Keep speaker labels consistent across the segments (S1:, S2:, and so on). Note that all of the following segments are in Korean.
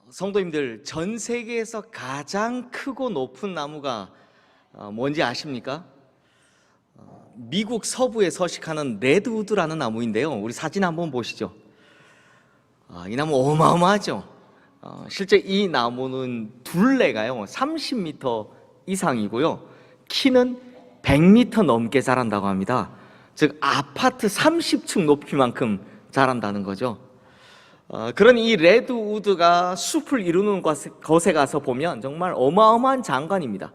S1: 성도님들, 전 세계에서 가장 크고 높은 나무가 뭔지 아십니까? 미국 서부에 서식하는 레드우드라는 나무인데요, 우리 사진 한번 보시죠. 이 나무 어마어마하죠. 실제 이 나무는 둘레가요 30m 이상이고요, 키는 100m 넘게 자란다고 합니다. 즉 아파트 30층 높이만큼 자란다는 거죠. 그런 이 레드우드가 숲을 이루는 곳에 가서 보면 정말 어마어마한 장관입니다.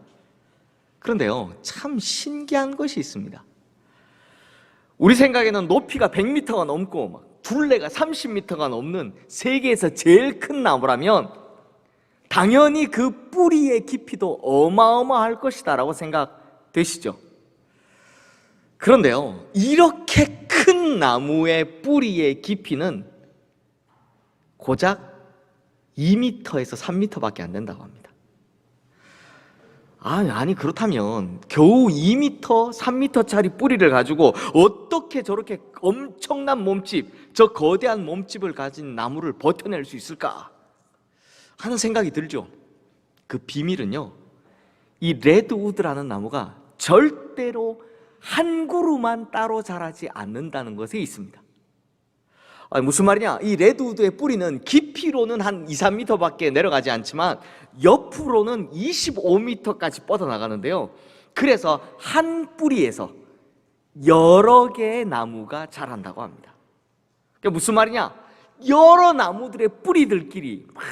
S1: 그런데요, 참 신기한 것이 있습니다. 우리 생각에는 높이가 100m가 넘고 막 둘레가 30m가 넘는 세계에서 제일 큰 나무라면 당연히 그 뿌리의 깊이도 어마어마할 것이다 라고 생각되시죠? 그런데요, 이렇게 큰 나무의 뿌리의 깊이는 고작 2m에서 3m밖에 안 된다고 합니다. 아니 그렇다면 겨우 2m, 3m짜리 뿌리를 가지고 어떻게 저렇게 엄청난 몸집, 저 거대한 몸집을 가진 나무를 버텨낼 수 있을까 하는 생각이 들죠. 그 비밀은요, 이 레드우드라는 나무가 절대로 한 그루만 따로 자라지 않는다는 것에 있습니다. 무슨 말이냐, 이 레드우드의 뿌리는 깊이로는 한 2, 3m밖에 내려가지 않지만 옆으로는 25m까지 뻗어나가는데요, 그래서 한 뿌리에서 여러 개의 나무가 자란다고 합니다. 그게 무슨 말이냐, 여러 나무들의 뿌리들끼리 막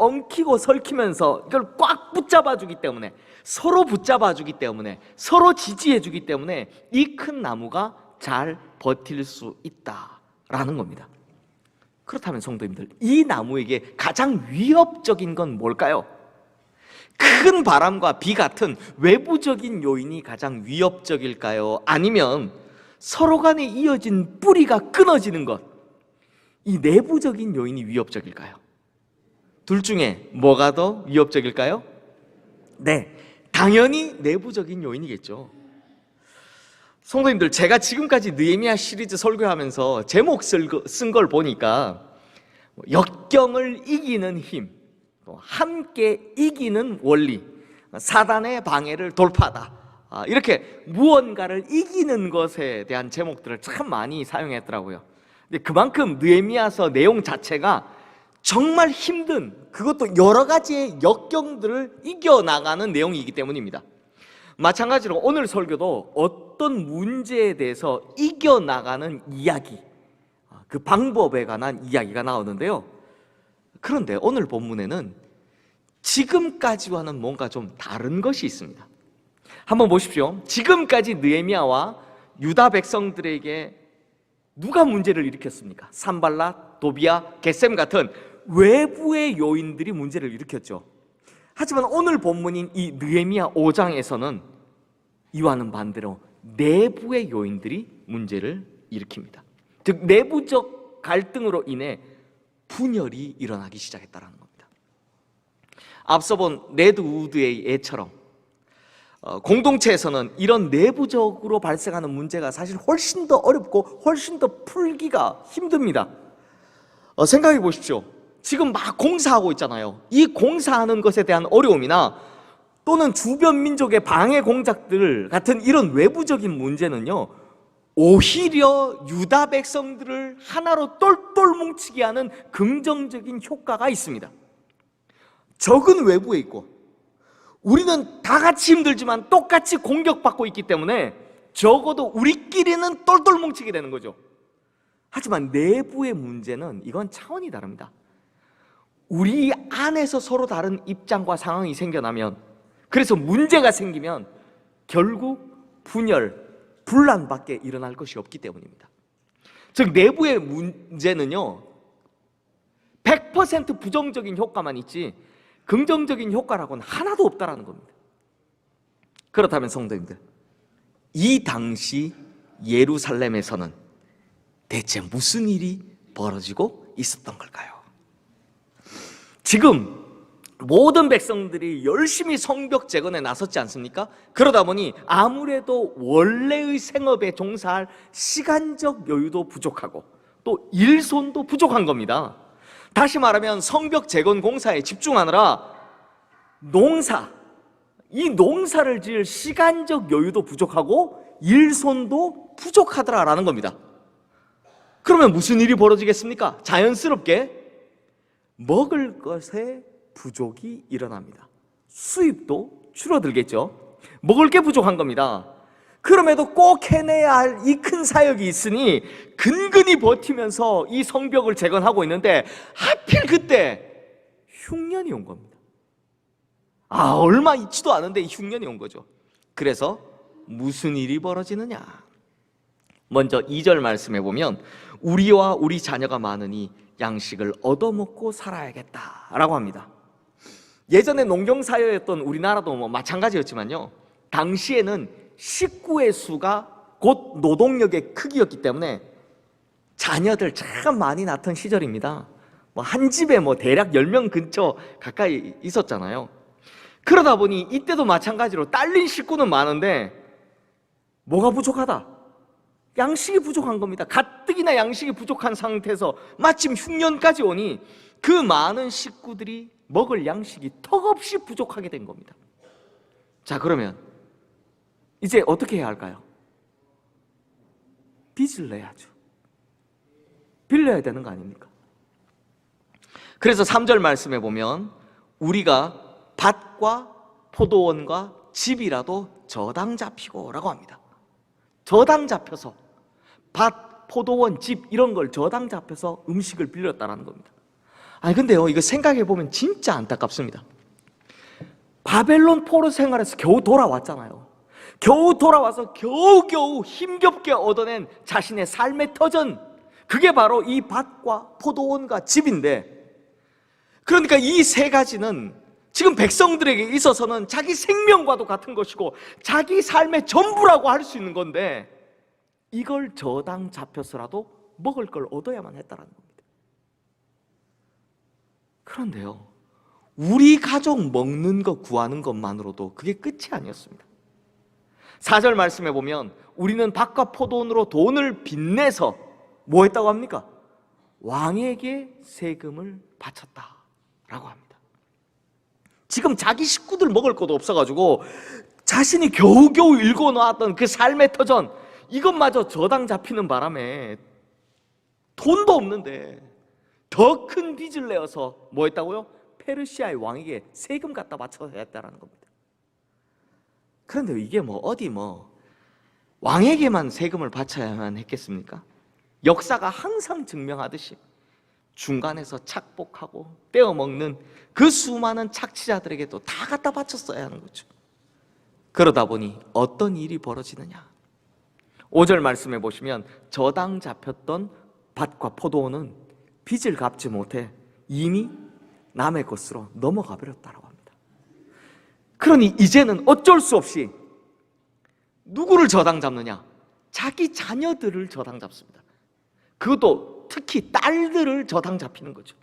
S1: 엉키고 설키면서 이걸 꽉 붙잡아주기 때문에, 서로 붙잡아주기 때문에, 서로 지지해주기 때문에 이 큰 나무가 잘 버틸 수 있다라는 겁니다. 그렇다면 성도님들, 이 나무에게 가장 위협적인 건 뭘까요? 큰 바람과 비 같은 외부적인 요인이 가장 위협적일까요? 아니면 서로 간에 이어진 뿌리가 끊어지는 것, 이 내부적인 요인이 위협적일까요? 둘 중에 뭐가 더 위협적일까요? 네, 당연히 내부적인 요인이겠죠. 성도님들, 제가 지금까지 느헤미야 시리즈 설교하면서 제목 쓴 걸 보니까 역경을 이기는 힘, 또 함께 이기는 원리, 사단의 방해를 돌파하다, 이렇게 무언가를 이기는 것에 대한 제목들을 참 많이 사용했더라고요. 근데 그만큼 느헤미야서 내용 자체가 정말 힘든, 그것도 여러 가지의 역경들을 이겨나가는 내용이기 때문입니다. 마찬가지로 오늘 설교도 어떤 문제에 대해서 이겨나가는 이야기, 그 방법에 관한 이야기가 나오는데요, 그런데 오늘 본문에는 지금까지와는 뭔가 좀 다른 것이 있습니다. 한번 보십시오. 지금까지 느헤미야와 유다 백성들에게 누가 문제를 일으켰습니까? 산발랏, 도비야, 겟셈 같은 외부의 요인들이 문제를 일으켰죠. 하지만 오늘 본문인 이 느헤미야 5장에서는 이와는 반대로 내부의 요인들이 문제를 일으킵니다. 즉 내부적 갈등으로 인해 분열이 일어나기 시작했다는 겁니다. 앞서 본 레드우드의 예처럼 공동체에서는 이런 내부적으로 발생하는 문제가 사실 훨씬 더 어렵고 훨씬 더 풀기가 힘듭니다. 생각해 보십시오. 지금 막 공사하고 있잖아요. 이 공사하는 것에 대한 어려움이나 또는 주변 민족의 방해 공작들 같은 이런 외부적인 문제는요, 오히려 유다 백성들을 하나로 똘똘 뭉치게 하는 긍정적인 효과가 있습니다. 적은 외부에 있고 우리는 다 같이 힘들지만 똑같이 공격받고 있기 때문에 적어도 우리끼리는 똘똘 뭉치게 되는 거죠. 하지만 내부의 문제는 이건 차원이 다릅니다. 우리 안에서 서로 다른 입장과 상황이 생겨나면, 그래서 문제가 생기면 결국 분열, 분란밖에 일어날 것이 없기 때문입니다. 즉 내부의 문제는요 100% 부정적인 효과만 있지 긍정적인 효과라고는 하나도 없다라는 겁니다. 그렇다면 성도님들, 이 당시 예루살렘에서는 대체 무슨 일이 벌어지고 있었던 걸까요? 지금 모든 백성들이 열심히 성벽 재건에 나섰지 않습니까? 그러다 보니 아무래도 원래의 생업에 종사할 시간적 여유도 부족하고 또 일손도 부족한 겁니다. 다시 말하면 성벽 재건 공사에 집중하느라 이 농사를 지을 시간적 여유도 부족하고 일손도 부족하더라라는 겁니다. 그러면 무슨 일이 벌어지겠습니까? 자연스럽게 먹을 것에 부족이 일어납니다. 수입도 줄어들겠죠. 먹을 게 부족한 겁니다. 그럼에도 꼭 해내야 할 이 큰 사역이 있으니 근근히 버티면서 이 성벽을 재건하고 있는데 하필 그때 흉년이 온 겁니다. 얼마 있지도 않은데 흉년이 온 거죠. 그래서 무슨 일이 벌어지느냐? 먼저 2절 말씀해 보면 우리와 우리 자녀가 많으니 양식을 얻어먹고 살아야겠다라고 합니다. 예전에 농경사회였던 우리나라도 마찬가지였지만요, 당시에는 식구의 수가 곧 노동력의 크기였기 때문에 자녀들 참 많이 낳던 시절입니다. 한 집에 대략 10명 근처 가까이 있었잖아요. 그러다 보니 이때도 마찬가지로 딸린 식구는 많은데 뭐가 부족하다? 양식이 부족한 겁니다. 가뜩이나 양식이 부족한 상태에서 마침 흉년까지 오니 그 많은 식구들이 먹을 양식이 턱없이 부족하게 된 겁니다. 자, 그러면 이제 어떻게 해야 할까요? 빚을 내야죠. 빌려야 되는 거 아닙니까? 그래서 3절 말씀에 보면 우리가 밭과 포도원과 집이라도 저당 잡히고 라고 합니다. 저당 잡혀서 밭, 포도원, 집 이런 걸 저당 잡혀서 음식을 빌렸다라는 겁니다. 근데요, 이거 생각해 보면 진짜 안타깝습니다. 바벨론 포로 생활에서 겨우 돌아왔잖아요. 겨우 돌아와서 겨우겨우 힘겹게 얻어낸 자신의 삶의 터전, 그게 바로 이 밭과 포도원과 집인데, 그러니까 이 세 가지는 지금 백성들에게 있어서는 자기 생명과도 같은 것이고 자기 삶의 전부라고 할 수 있는 건데 이걸 저당 잡혀서라도 먹을 걸 얻어야만 했다는 겁니다. 그런데요, 우리 가족 먹는 거 구하는 것만으로도 그게 끝이 아니었습니다. 4절 말씀해 보면 우리는 밭과 포도원으로 돈을 빚내서 뭐 했다고 합니까? 왕에게 세금을 바쳤다라고 합니다. 지금 자기 식구들 먹을 것도 없어가지고 자신이 겨우겨우 일궈놓았던 그 삶의 터전, 이것마저 저당 잡히는 바람에 돈도 없는데 더 큰 빚을 내어서 뭐 했다고요? 페르시아의 왕에게 세금 갖다 바쳐야 했다는 겁니다. 그런데 이게 왕에게만 세금을 바쳐야만 했겠습니까? 역사가 항상 증명하듯이 중간에서 착복하고 떼어먹는 그 수많은 착취자들에게도 다 갖다 바쳤어야 하는 거죠. 그러다 보니 어떤 일이 벌어지느냐? 5절 말씀해 보시면 저당 잡혔던 밭과 포도원은 빚을 갚지 못해 이미 남의 것으로 넘어가 버렸다고 합니다. 그러니 이제는 어쩔 수 없이 누구를 저당 잡느냐? 자기 자녀들을 저당 잡습니다. 그것도 특히 딸들을 저당 잡히는 거죠.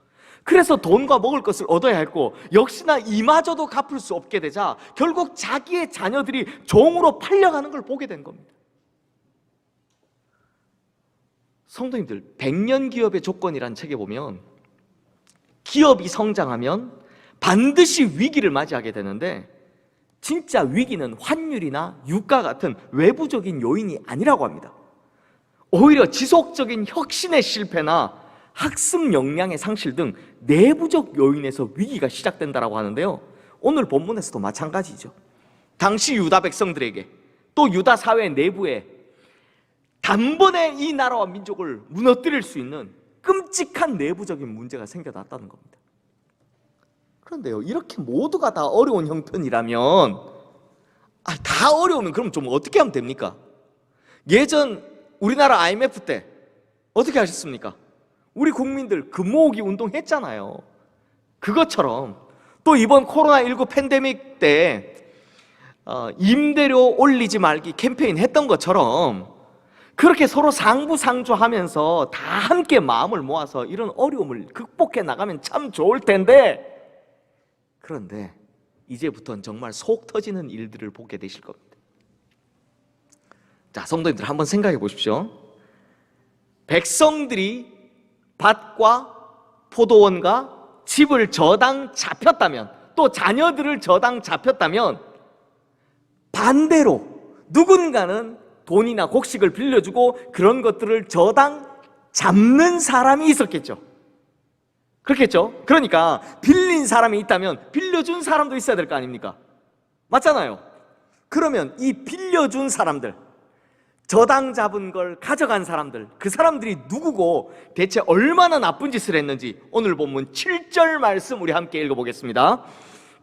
S1: 그래서 돈과 먹을 것을 얻어야 했고 역시나 이마저도 갚을 수 없게 되자 결국 자기의 자녀들이 종으로 팔려가는 걸 보게 된 겁니다. 성도님들, 100년 기업의 조건이라는 책에 보면 기업이 성장하면 반드시 위기를 맞이하게 되는데 진짜 위기는 환율이나 유가 같은 외부적인 요인이 아니라고 합니다. 오히려 지속적인 혁신의 실패나 학습 역량의 상실 등 내부적 요인에서 위기가 시작된다고 하는데요, 오늘 본문에서도 마찬가지죠. 당시 유다 백성들에게 또 유다 사회 내부에 단번에 이 나라와 민족을 무너뜨릴 수 있는 끔찍한 내부적인 문제가 생겨났다는 겁니다. 그런데요, 이렇게 모두가 다 어려운 형편이라면 다 어려우면 그럼 좀 어떻게 하면 됩니까? 예전 우리나라 IMF 때 어떻게 하셨습니까? 우리 국민들 금 모으기 운동 했잖아요. 그것처럼 또 이번 코로나19 팬데믹 때 임대료 올리지 말기 캠페인 했던 것처럼 그렇게 서로 상부상조하면서 다 함께 마음을 모아서 이런 어려움을 극복해 나가면 참 좋을 텐데, 그런데 이제부터는 정말 속 터지는 일들을 보게 되실 겁니다. 자, 성도님들 한번 생각해 보십시오. 백성들이 밭과 포도원과 집을 저당 잡혔다면, 또 자녀들을 저당 잡혔다면, 반대로 누군가는 돈이나 곡식을 빌려주고 그런 것들을 저당 잡는 사람이 있었겠죠. 그렇겠죠. 그러니까 빌린 사람이 있다면 빌려준 사람도 있어야 될 거 아닙니까? 맞잖아요. 그러면 이 빌려준 사람들, 저당 잡은 걸 가져간 사람들, 그 사람들이 누구고 대체 얼마나 나쁜 짓을 했는지 오늘 본문 7절 말씀 우리 함께 읽어보겠습니다.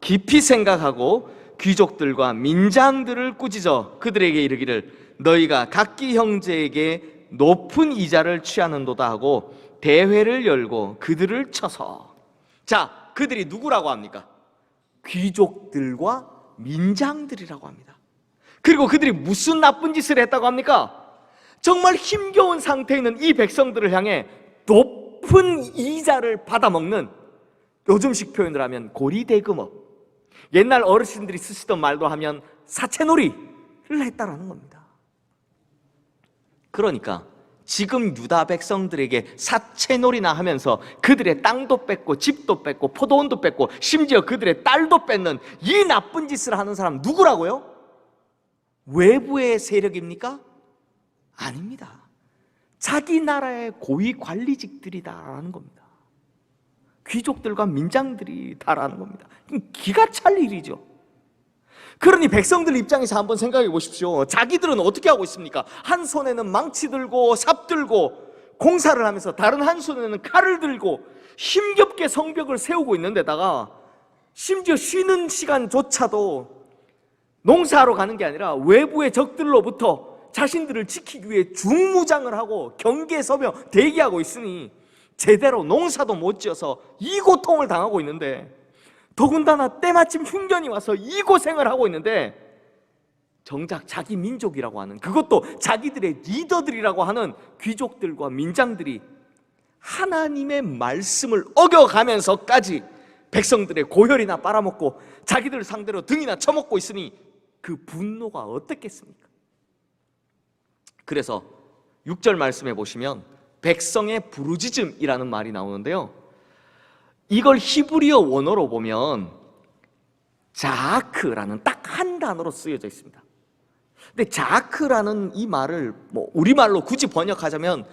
S1: 깊이 생각하고 귀족들과 민장들을 꾸짖어 그들에게 이르기를 너희가 각기 형제에게 높은 이자를 취하는도다 하고 대회를 열고 그들을 쳐서. 자, 그들이 누구라고 합니까? 귀족들과 민장들이라고 합니다. 그리고 그들이 무슨 나쁜 짓을 했다고 합니까? 정말 힘겨운 상태에 있는 이 백성들을 향해 높은 이자를 받아먹는, 요즘식 표현을 하면 고리대금업, 옛날 어르신들이 쓰시던 말로 하면 사채놀이를 했다라는 겁니다. 그러니까 지금 유다 백성들에게 사채놀이나 하면서 그들의 땅도 뺏고 집도 뺏고 포도원도 뺏고 심지어 그들의 딸도 뺏는 이 나쁜 짓을 하는 사람 누구라고요? 외부의 세력입니까? 아닙니다. 자기 나라의 고위 관리직들이다라는 겁니다. 귀족들과 민장들이다라는 겁니다. 기가 찰 일이죠. 그러니 백성들 입장에서 한번 생각해 보십시오. 자기들은 어떻게 하고 있습니까? 한 손에는 망치 들고 삽 들고 공사를 하면서 다른 한 손에는 칼을 들고 힘겹게 성벽을 세우고 있는데다가 심지어 쉬는 시간조차도 농사하러 가는 게 아니라 외부의 적들로부터 자신들을 지키기 위해 중무장을 하고 경계에 서며 대기하고 있으니 제대로 농사도 못 지어서 이 고통을 당하고 있는데, 더군다나 때마침 흉년이 와서 이 고생을 하고 있는데, 정작 자기 민족이라고 하는, 그것도 자기들의 리더들이라고 하는 귀족들과 민장들이 하나님의 말씀을 어겨가면서까지 백성들의 고혈이나 빨아먹고 자기들 상대로 등이나 쳐먹고 있으니 그 분노가 어떻겠습니까? 그래서 6절 말씀해 보시면 백성의 부르짖음이라는 말이 나오는데요, 이걸 히브리어 원어로 보면 자아크라는 딱 한 단어로 쓰여져 있습니다. 근데 자아크라는 이 말을 우리말로 굳이 번역하자면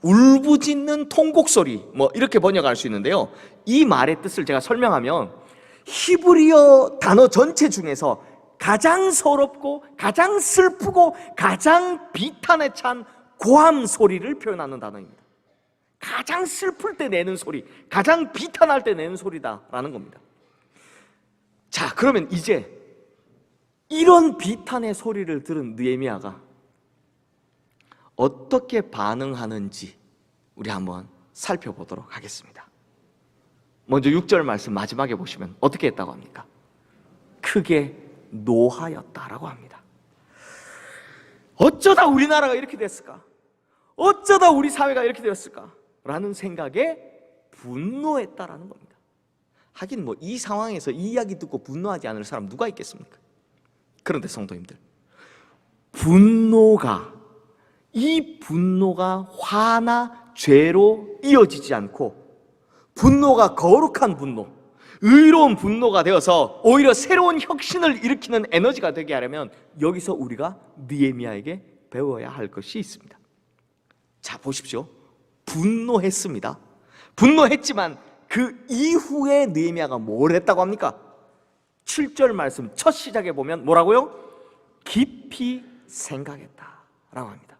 S1: 울부짖는 통곡 소리, 이렇게 번역할 수 있는데요, 이 말의 뜻을 제가 설명하면 히브리어 단어 전체 중에서 가장 서럽고 가장 슬프고 가장 비탄에 찬 고함 소리를 표현하는 단어입니다. 가장 슬플 때 내는 소리, 가장 비탄할 때 내는 소리다라는 겁니다. 자, 그러면 이제 이런 비탄의 소리를 들은 느헤미야가 어떻게 반응하는지 우리 한번 살펴보도록 하겠습니다. 먼저 6절 말씀 마지막에 보시면 어떻게 했다고 합니까? 크게 노하였다라고 합니다. 어쩌다 우리나라가 이렇게 됐을까? 어쩌다 우리 사회가 이렇게 되었을까? 라는 생각에 분노했다라는 겁니다. 하긴 이 상황에서 이 이야기 듣고 분노하지 않을 사람 누가 있겠습니까? 그런데 성도님들, 이 분노가 화나 죄로 이어지지 않고 분노가 거룩한 분노, 의로운 분노가 되어서 오히려 새로운 혁신을 일으키는 에너지가 되게 하려면 여기서 우리가 느헤미야에게 배워야 할 것이 있습니다. 자, 보십시오. 분노했습니다. 분노했지만 그 이후에 느헤미야가 뭘 했다고 합니까? 7절 말씀 첫 시작에 보면 뭐라고요? 깊이 생각했다라고 합니다.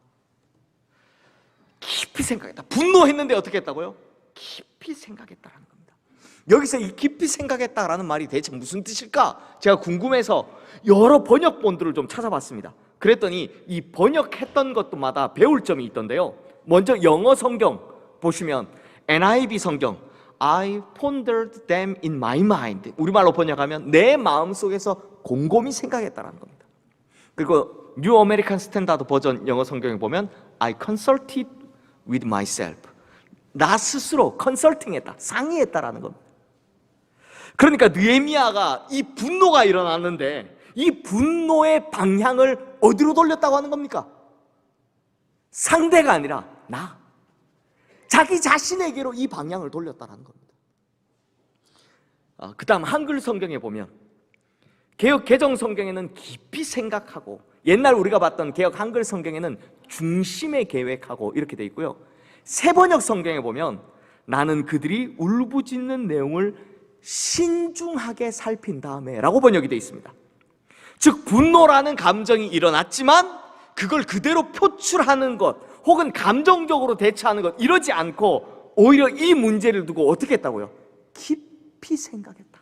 S1: 깊이 생각했다. 분노했는데 어떻게 했다고요? 깊이 생각했다라는 겁니다. 여기서 이 깊이 생각했다라는 말이 대체 무슨 뜻일까? 제가 궁금해서 여러 번역본들을 좀 찾아봤습니다. 그랬더니 이 번역했던 것마다 배울 점이 있던데요, 먼저 영어 성경 보시면 NIV 성경, I pondered them in my mind, 우리말로 번역하면 내 마음속에서 곰곰이 생각했다라는 겁니다. 그리고 뉴 아메리칸 스탠다드 버전 영어 성경에 보면 I consulted with myself, 나 스스로 컨설팅했다, 상의했다라는 겁니다. 그러니까 느헤미야가 이 분노가 일어났는데 이 분노의 방향을 어디로 돌렸다고 하는 겁니까? 상대가 아니라 나, 자기 자신에게로 이 방향을 돌렸다는 겁니다. 그 다음 한글 성경에 보면 개역 개정 성경에는 깊이 생각하고, 옛날 우리가 봤던 개역 한글 성경에는 중심에 계획하고 이렇게 돼 있고요. 새번역 성경에 보면 나는 그들이 울부짖는 내용을 신중하게 살핀 다음에 라고 번역이 돼 있습니다. 즉 분노라는 감정이 일어났지만 그걸 그대로 표출하는 것 혹은 감정적으로 대처하는 것 이러지 않고 오히려 이 문제를 두고 어떻게 했다고요? 깊이 생각했다.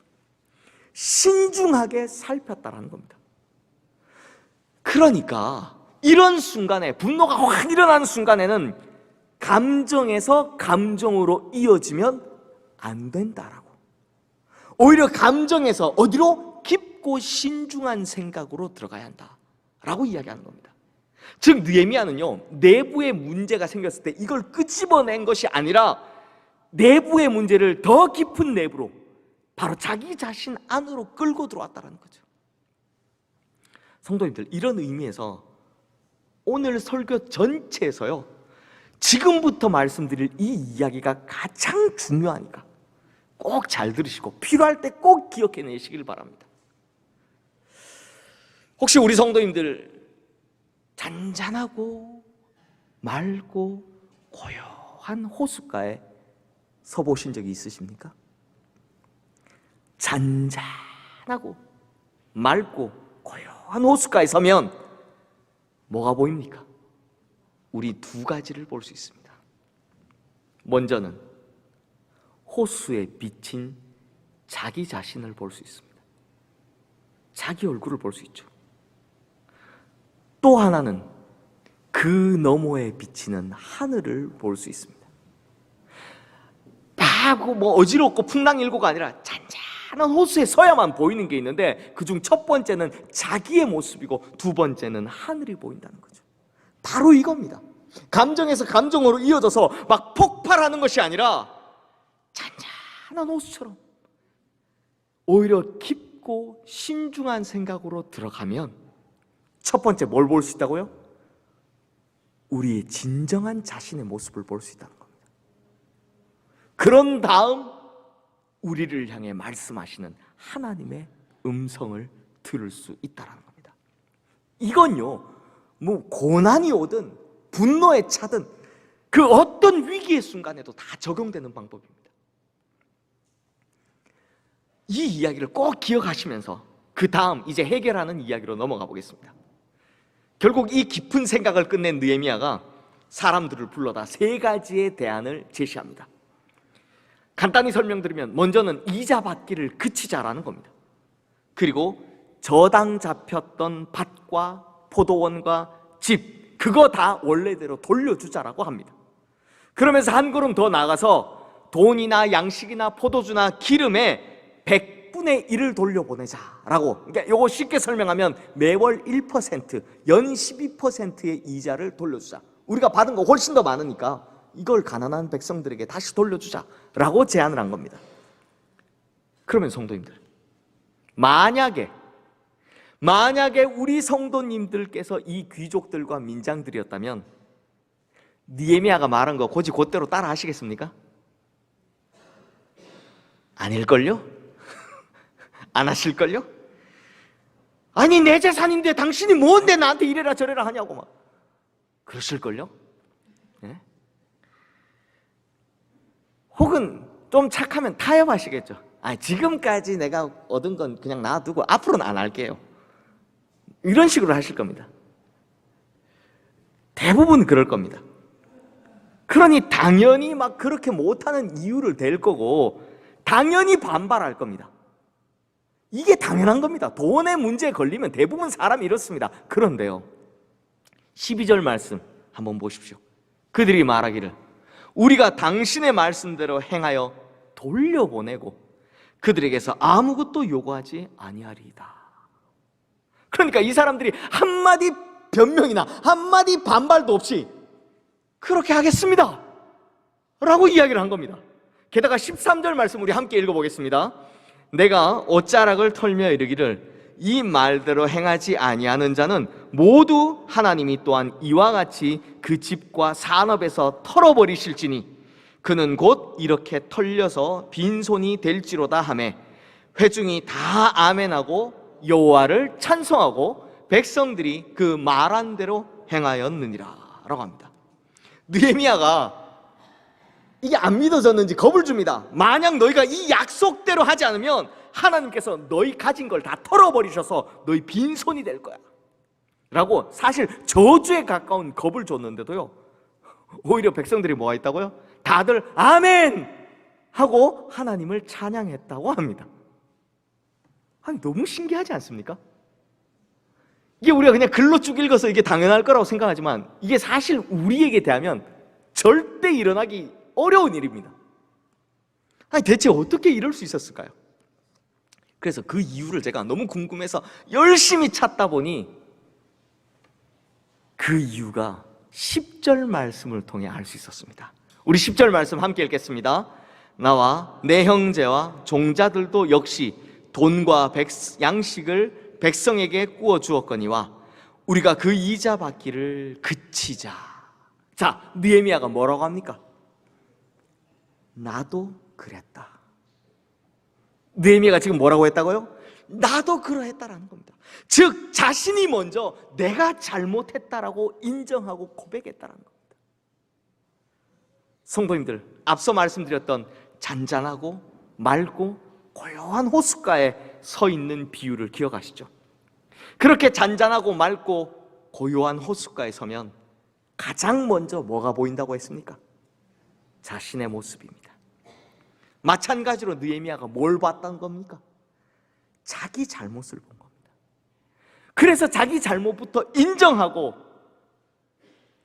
S1: 신중하게 살폈다라는 겁니다. 그러니까 이런 순간에, 분노가 확 일어나는 순간에는 감정에서 감정으로 이어지면 안 된다라고. 오히려 감정에서 어디로? 깊고 신중한 생각으로 들어가야 한다라고 이야기하는 겁니다. 즉 느헤미야는요, 내부에 문제가 생겼을 때 이걸 끄집어낸 것이 아니라 내부의 문제를 더 깊은 내부로, 바로 자기 자신 안으로 끌고 들어왔다는 거죠. 성도님들, 이런 의미에서 오늘 설교 전체에서요, 지금부터 말씀드릴 이 이야기가 가장 중요하니까 꼭 잘 들으시고 필요할 때 꼭 기억해내시길 바랍니다. 혹시 우리 성도님들 잔잔하고 맑고 고요한 호숫가에 서보신 적이 있으십니까? 잔잔하고 맑고 고요한 호숫가에 서면 뭐가 보입니까? 우리 두 가지를 볼 수 있습니다. 먼저는 호수에 비친 자기 자신을 볼 수 있습니다. 자기 얼굴을 볼 수 있죠. 또 하나는 그 너머에 비치는 하늘을 볼 수 있습니다. 파고 어지럽고 풍랑일고가 아니라 잔잔한 호수에 서야만 보이는 게 있는데, 그중 첫 번째는 자기의 모습이고 두 번째는 하늘이 보인다는 거죠. 바로 이겁니다. 감정에서 감정으로 이어져서 막 폭발하는 것이 아니라 잔잔한 호수처럼 오히려 깊고 신중한 생각으로 들어가면 첫 번째 뭘 볼 수 있다고요? 우리의 진정한 자신의 모습을 볼 수 있다는 겁니다. 그런 다음 우리를 향해 말씀하시는 하나님의 음성을 들을 수 있다는 겁니다. 이건요, 고난이 오든 분노에 차든 그 어떤 위기의 순간에도 다 적용되는 방법입니다. 이 이야기를 꼭 기억하시면서 그 다음 이제 해결하는 이야기로 넘어가 보겠습니다. 결국 이 깊은 생각을 끝낸 느헤미야가 사람들을 불러다 세 가지의 대안을 제시합니다. 간단히 설명드리면 먼저는 이자 받기를 그치자라는 겁니다. 그리고 저당 잡혔던 밭과 포도원과 집, 그거 다 원래대로 돌려주자라고 합니다. 그러면서 한 걸음 더 나가서 돈이나 양식이나 포도주나 기름에 100분의 1을 돌려보내자라고. 그러니까 이거 쉽게 설명하면 매월 1%, 연 12%의 이자를 돌려주자. 우리가 받은 거 훨씬 더 많으니까 이걸 가난한 백성들에게 다시 돌려주자라고 제안을 한 겁니다. 그러면 성도님들, 만약에 우리 성도님들께서 이 귀족들과 민장들이었다면 느헤미야가 말한 거 고지 곧대로 따라 하시겠습니까? 아닐걸요? 안 하실걸요? 아니 내 재산인데 당신이 뭔데 나한테 이래라 저래라 하냐고 막 그러실걸요? 네? 혹은 좀 착하면 타협하시겠죠. 지금까지 내가 얻은 건 그냥 놔두고 앞으로는 안 할게요, 이런 식으로 하실 겁니다. 대부분 그럴 겁니다. 그러니 당연히 막 그렇게 못하는 이유를 댈 거고 당연히 반발할 겁니다. 이게 당연한 겁니다. 돈의 문제에 걸리면 대부분 사람이 이렇습니다. 그런데요, 12절 말씀 한번 보십시오. 그들이 말하기를 우리가 당신의 말씀대로 행하여 돌려보내고 그들에게서 아무것도 요구하지 아니하리이다. 그러니까 이 사람들이 한마디 변명이나 한마디 반발도 없이 그렇게 하겠습니다 라고 이야기를 한 겁니다. 게다가 13절 말씀 우리 함께 읽어보겠습니다. 내가 옷자락을 털며 이르기를 이 말대로 행하지 아니하는 자는 모두 하나님이 또한 이와 같이 그 집과 산업에서 털어버리실지니 그는 곧 이렇게 털려서 빈손이 될지로다 하매 회중이 다 아멘하고 여호와를 찬송하고 백성들이 그 말한 대로 행하였느니라 라고 합니다. 느헤미야가 이게 안 믿어졌는지 겁을 줍니다. 만약 너희가 이 약속대로 하지 않으면 하나님께서 너희 가진 걸 다 털어버리셔서 너희 빈손이 될 거야 라고 사실 저주에 가까운 겁을 줬는데도요, 오히려 백성들이 뭐가 있다고요? 다들 아멘 하고 하나님을 찬양했다고 합니다. 아니, 너무 신기하지 않습니까? 이게 우리가 그냥 글로 쭉 읽어서 이게 당연할 거라고 생각하지만 이게 사실 우리에게 대하면 절대 일어나기 어려운 일입니다. 아니, 대체 어떻게 이럴 수 있었을까요? 그래서 그 이유를 제가 너무 궁금해서 열심히 찾다 보니 그 이유가 10절 말씀을 통해 알 수 있었습니다. 우리 10절 말씀 함께 읽겠습니다. 나와 내 형제와 종자들도 역시 돈과 양식을 백성에게 구워 주었거니와 우리가 그 이자 받기를 그치자. 자, 느헤미야가 뭐라고 합니까? 나도 그랬다. 느헤미야가 지금 뭐라고 했다고요? 나도 그러했다라는 겁니다. 즉 자신이 먼저 내가 잘못했다라고 인정하고 고백했다라는 겁니다. 성도님들, 앞서 말씀드렸던 잔잔하고 맑고 고요한 호숫가에 서 있는 비유를 기억하시죠? 그렇게 잔잔하고 맑고 고요한 호숫가에 서면 가장 먼저 뭐가 보인다고 했습니까? 자신의 모습입니다. 마찬가지로 느헤미야가 뭘 봤다는 겁니까? 자기 잘못을 본 겁니다. 그래서 자기 잘못부터 인정하고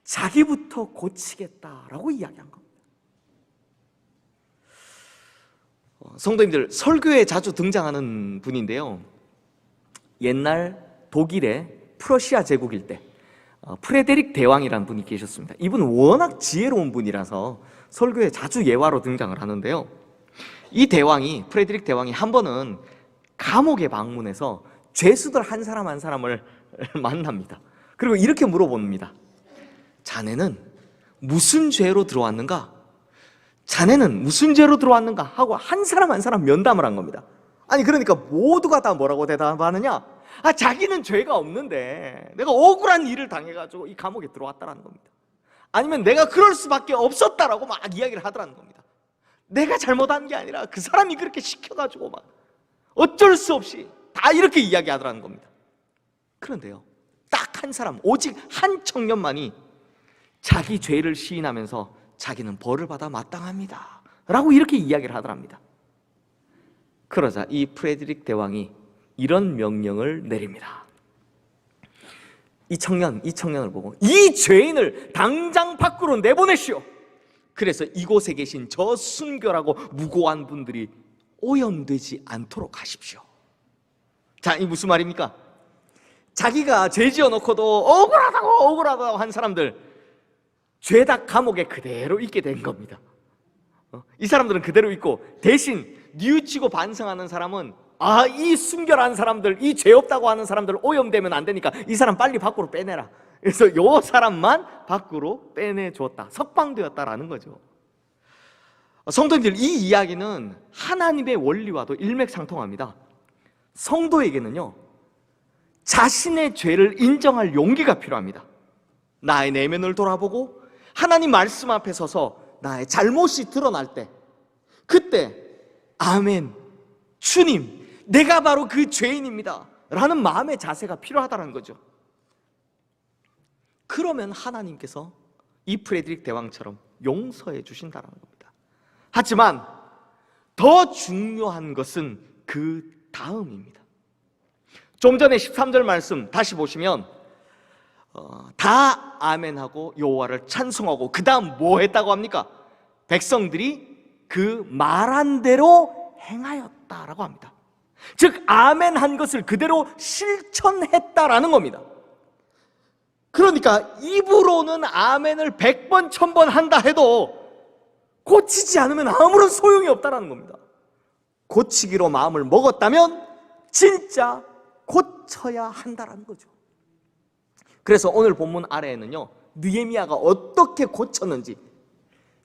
S1: 자기부터 고치겠다라고 이야기한 겁니다. 성도님들, 설교에 자주 등장하는 분인데요, 옛날 독일의 프러시아 제국일 때 프레데릭 대왕이라는 분이 계셨습니다. 이분은 워낙 지혜로운 분이라서 설교에 자주 예화로 등장을 하는데요, 이 대왕이, 프레데릭 대왕이 한 번은 감옥에 방문해서 죄수들 한 사람 한 사람을 만납니다. 그리고 이렇게 물어봅니다. 자네는 무슨 죄로 들어왔는가? 자네는 무슨 죄로 들어왔는가? 하고 한 사람 한 사람 면담을 한 겁니다. 아니, 그러니까 모두가 다 뭐라고 대답하느냐? 아, 자기는 죄가 없는데 내가 억울한 일을 당해가지고 이 감옥에 들어왔다라는 겁니다. 아니면 내가 그럴 수밖에 없었다라고 막 이야기를 하더라는 겁니다. 내가 잘못한 게 아니라 그 사람이 그렇게 시켜가지고 막 어쩔 수 없이 다 이렇게 이야기하더라는 겁니다. 그런데요, 딱 한 사람, 오직 한 청년만이 자기 죄를 시인하면서 자기는 벌을 받아 마땅합니다 라고 이렇게 이야기를 하더랍니다. 그러자 이 프레드릭 대왕이 이런 명령을 내립니다. 이 청년을 보고 이 죄인을 당장 밖으로 내보내시오. 그래서 이곳에 계신 저 순결하고 무고한 분들이 오염되지 않도록 하십시오. 자, 이 무슨 말입니까? 자기가 죄 지어놓고도 억울하다고 한 사람들 죄다 감옥에 그대로 있게 된 겁니다. 이 사람들은 그대로 있고 대신 뉘우치고 반성하는 사람은 이 순결한 사람들, 이 죄 없다고 하는 사람들 오염되면 안 되니까 이 사람 빨리 밖으로 빼내라. 그래서 요 사람만 밖으로 빼내줬다, 석방되었다라는 거죠. 성도님들, 이 이야기는 하나님의 원리와도 일맥상통합니다. 성도에게는요, 자신의 죄를 인정할 용기가 필요합니다. 나의 내면을 돌아보고 하나님 말씀 앞에 서서 나의 잘못이 드러날 때, 그때 아멘, 주님, 내가 바로 그 죄인입니다 라는 마음의 자세가 필요하다는 거죠. 그러면 하나님께서 이 프레드릭 대왕처럼 용서해 주신다는 겁니다. 하지만 더 중요한 것은 그 다음입니다. 좀 전에 13절 말씀 다시 보시면 다 아멘하고 여호와를 찬송하고 그 다음 뭐 했다고 합니까? 백성들이 그 말한 대로 행하였다라고 합니다. 즉 아멘한 것을 그대로 실천했다라는 겁니다. 그러니까 입으로는 아멘을 100번 1000번 한다 해도 고치지 않으면 아무런 소용이 없다는 겁니다. 고치기로 마음을 먹었다면 진짜 고쳐야 한다는 거죠. 그래서 오늘 본문 아래에는요, 느헤미야가 어떻게 고쳤는지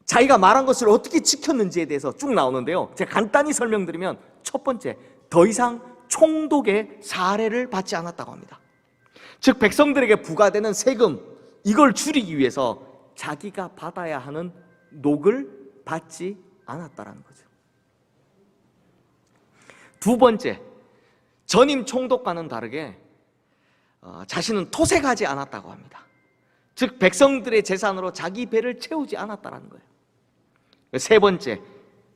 S1: 자기가 말한 것을 어떻게 지켰는지에 대해서 쭉 나오는데요. 제가 간단히 설명드리면 첫 번째, 더 이상 총독의 사례를 받지 않았다고 합니다. 즉 백성들에게 부과되는 세금, 이걸 줄이기 위해서 자기가 받아야 하는 녹을 받지 않았다라는 거죠. 두 번째, 전임 총독과는 다르게 자신은 토색하지 않았다고 합니다. 즉 백성들의 재산으로 자기 배를 채우지 않았다는 거예요. 세 번째,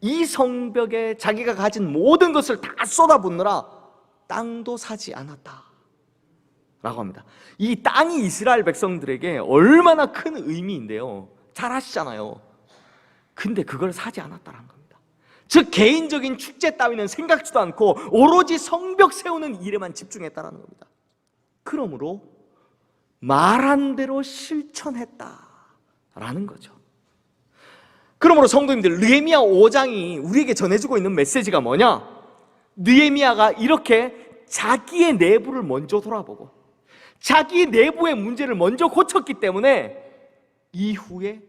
S1: 이 성벽에 자기가 가진 모든 것을 다 쏟아붓느라 땅도 사지 않았다 라고 합니다. 이 땅이 이스라엘 백성들에게 얼마나 큰 의미인데요, 잘 아시잖아요. 근데 그걸 사지 않았다는 겁니다. 즉 개인적인 축제 따위는 생각지도 않고 오로지 성벽 세우는 일에만 집중했다는 겁니다. 그러므로 말한 대로 실천했다라는 거죠. 그러므로 성도님들, 느헤미야 5장이 우리에게 전해주고 있는 메시지가 뭐냐? 느헤미야가 이렇게 자기의 내부를 먼저 돌아보고 자기 내부의 문제를 먼저 고쳤기 때문에 이후에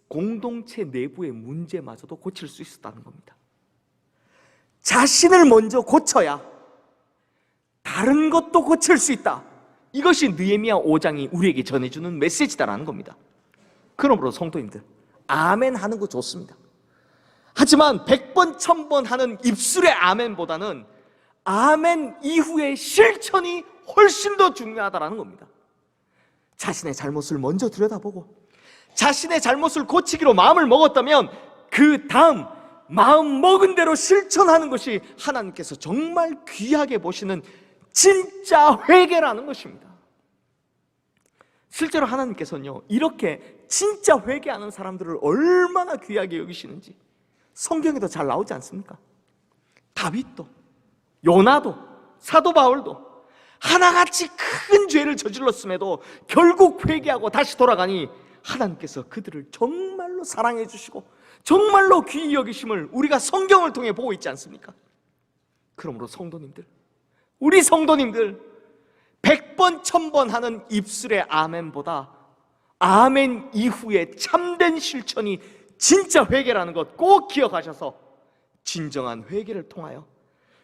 S1: 공동체 내부의 문제마저도 고칠 수 있었다는 겁니다. 자신을 먼저 고쳐야 다른 것도 고칠 수 있다. 이것이 느헤미야 5장이 우리에게 전해주는 메시지다라는 겁니다. 그러므로 성도님들, 아멘 하는 거 좋습니다. 하지만 100번 1000번 하는 입술의 아멘보다는 아멘 이후의 실천이 훨씬 더 중요하다는 겁니다. 자신의 잘못을 먼저 들여다보고 자신의 잘못을 고치기로 마음을 먹었다면 그 다음 마음 먹은 대로 실천하는 것이 하나님께서 정말 귀하게 보시는 진짜 회개라는 것입니다. 실제로 하나님께서는요, 이렇게 진짜 회개하는 사람들을 얼마나 귀하게 여기시는지 성경에도 잘 나오지 않습니까? 다윗도, 요나도, 사도 바울도 하나같이 큰 죄를 저질렀음에도 결국 회개하고 다시 돌아가니 하나님께서 그들을 정말로 사랑해 주시고 정말로 귀히 여기심을 우리가 성경을 통해 보고 있지 않습니까? 그러므로 성도님들, 우리 성도님들 100번 1000번 하는 입술의 아멘보다 아멘 이후에 참된 실천이 진짜 회개라는 것 꼭 기억하셔서 진정한 회개를 통하여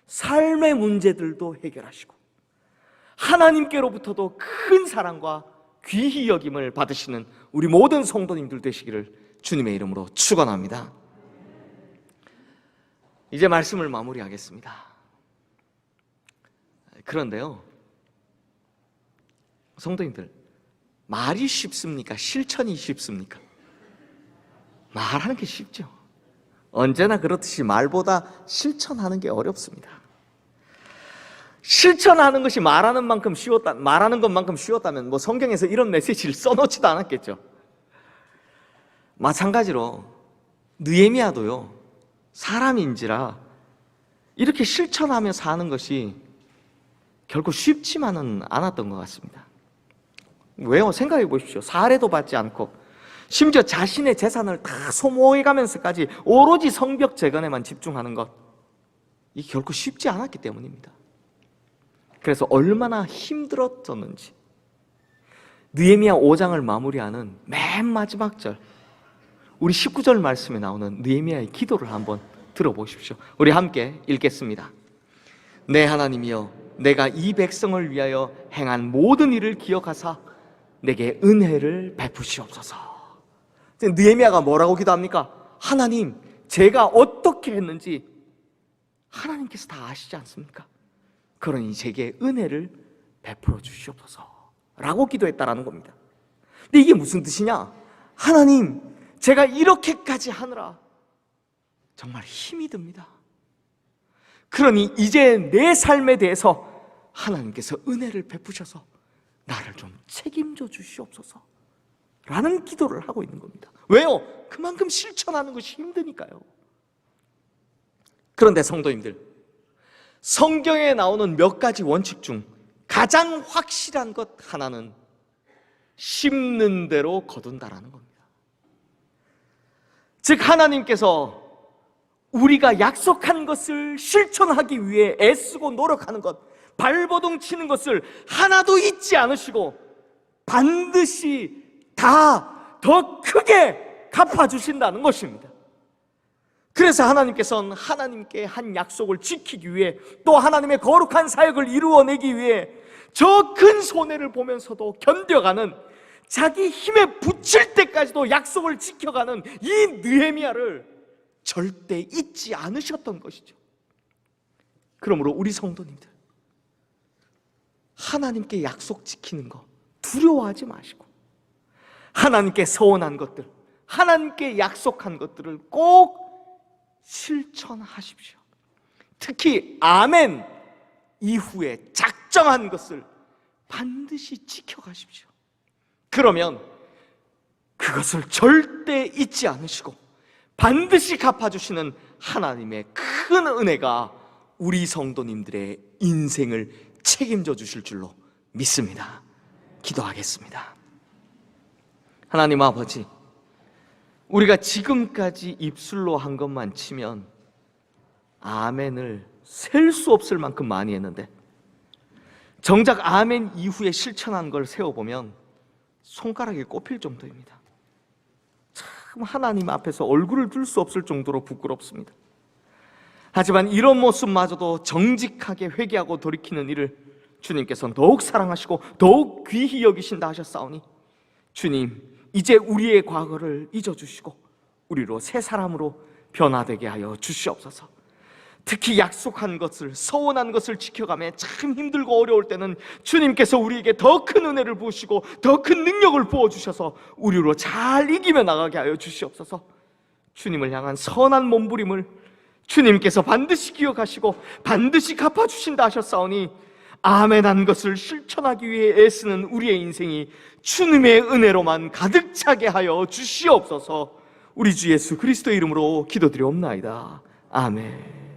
S1: 삶의 문제들도 해결하시고 하나님께로부터도 큰 사랑과 귀히 여김을 받으시는 우리 모든 성도님들 되시기를 주님의 이름으로 축원합니다. 이제 말씀을 마무리하겠습니다. 그런데요, 성도님들, 말이 쉽습니까? 실천이 쉽습니까? 말하는 게 쉽죠. 언제나 그렇듯이 말보다 실천하는 게 어렵습니다. 실천하는 것이 말하는 것만큼 쉬웠다면 뭐 성경에서 이런 메시지를 써놓지도 않았겠죠. 마찬가지로 느헤미야도요, 사람인지라 이렇게 실천하며 사는 것이 결코 쉽지만은 않았던 것 같습니다. 왜요? 생각해 보십시오. 사례도 받지 않고 심지어 자신의 재산을 다 소모해가면서까지 오로지 성벽 재건에만 집중하는 것, 이게 결코 쉽지 않았기 때문입니다. 그래서 얼마나 힘들었었는지 느헤미야 5장을 마무리하는 맨 마지막 절, 우리 19절 말씀에 나오는 느헤미야의 기도를 한번 들어보십시오. 우리 함께 읽겠습니다. 내 하나님이여, 내가 이 백성을 위하여 행한 모든 일을 기억하사 내게 은혜를 베푸시옵소서. 느헤미야가 뭐라고 기도합니까? 하나님, 제가 어떻게 했는지 하나님께서 다 아시지 않습니까? 그러니 제게 은혜를 베풀어 주시옵소서 라고 기도했다라는 겁니다. 근데 이게 무슨 뜻이냐? 하나님, 제가 이렇게까지 하느라 정말 힘이 듭니다. 그러니 이제 내 삶에 대해서 하나님께서 은혜를 베푸셔서 나를 좀 책임져 주시옵소서 라는 기도를 하고 있는 겁니다. 왜요? 그만큼 실천하는 것이 힘드니까요. 그런데 성도님들, 성경에 나오는 몇 가지 원칙 중 가장 확실한 것 하나는 심는 대로 거둔다라는 겁니다. 즉 하나님께서 우리가 약속한 것을 실천하기 위해 애쓰고 노력하는 것, 발버둥 치는 것을 하나도 잊지 않으시고 반드시 다 더 크게 갚아주신다는 것입니다. 그래서 하나님께서는 하나님께 한 약속을 지키기 위해, 또 하나님의 거룩한 사역을 이루어내기 위해 저 큰 손해를 보면서도 견뎌가는, 자기 힘에 부칠 때까지도 약속을 지켜가는 이 느헤미야를 절대 잊지 않으셨던 것이죠. 그러므로 우리 성도님들, 하나님께 약속 지키는 거 두려워하지 마시고, 하나님께 서원한 것들, 하나님께 약속한 것들을 꼭 실천하십시오. 특히 아멘 이후에 작정한 것을 반드시 지켜가십시오. 그러면 그것을 절대 잊지 않으시고 반드시 갚아주시는 하나님의 큰 은혜가 우리 성도님들의 인생을 책임져 주실 줄로 믿습니다. 기도하겠습니다. 하나님 아버지, 우리가 지금까지 입술로 한 것만 치면 아멘을 셀 수 없을 만큼 많이 했는데, 정작 아멘 이후에 실천한 걸 세어보면 손가락이 꼽힐 정도입니다. 참 하나님 앞에서 얼굴을 들 수 없을 정도로 부끄럽습니다. 하지만 이런 모습마저도 정직하게 회개하고 돌이키는 일을 주님께서는 더욱 사랑하시고 더욱 귀히 여기신다 하셨사오니, 주님, 이제 우리의 과거를 잊어주시고 우리로 새 사람으로 변화되게 하여 주시옵소서. 특히 약속한 것을, 서원한 것을 지켜가며 참 힘들고 어려울 때는 주님께서 우리에게 더 큰 은혜를 부으시고 더 큰 능력을 부어주셔서 우리로 잘 이기며 나가게 하여 주시옵소서. 주님을 향한 선한 몸부림을 주님께서 반드시 기억하시고 반드시 갚아주신다 하셨사오니, 아멘한 것을 실천하기 위해 애쓰는 우리의 인생이 주님의 은혜로만 가득 차게 하여 주시옵소서. 우리 주 예수 그리스도의 이름으로 기도드리옵나이다. 아멘.